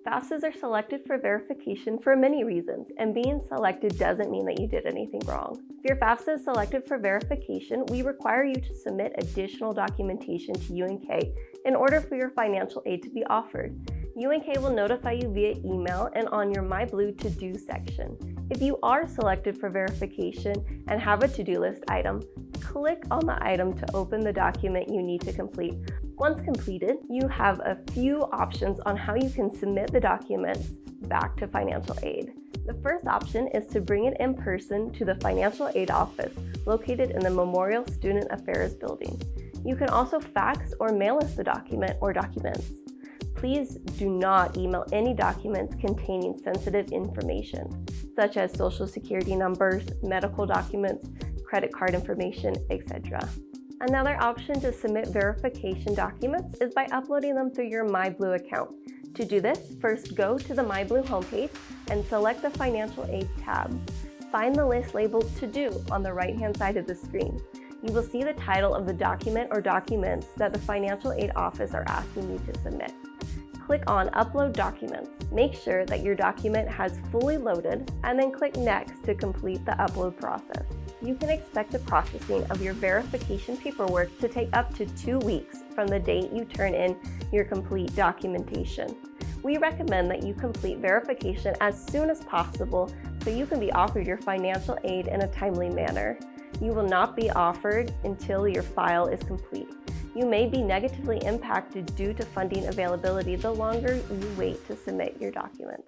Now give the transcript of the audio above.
FAFSAs are selected for verification for many reasons, and being selected doesn't mean that you did anything wrong. If your FAFSA is selected for verification, we require you to submit additional documentation to UNK in order for your financial aid to be offered. UNK will notify you via email and on your My Blue to-do section. If you are selected for verification and have a to-do list item, click on the item to open the document you need to complete. Once completed, you have a few options on how you can submit the documents back to financial aid. The first option is to bring it in person to the financial aid office located in the Memorial Student Affairs building. You can also fax or mail us the document or documents. Please do not email any documents containing sensitive information, such as social security numbers, medical documents, credit card information, etc. Another option to submit verification documents is by uploading them through your My Blue account. To do this, first go to the My Blue homepage and select the Financial Aid tab. Find the list labeled To Do on the right-hand side of the screen. You will see the title of the document or documents that the Financial Aid Office are asking you to submit. Click on Upload Documents. Make sure that your document has fully loaded and then click Next to complete the upload process. You can expect the processing of your verification paperwork to take up to 2 weeks from the date you turn in your complete documentation. We recommend that you complete verification as soon as possible so you can be offered your financial aid in a timely manner. You will not be offered until your file is complete. You may be negatively impacted due to funding availability the longer you wait to submit your documents.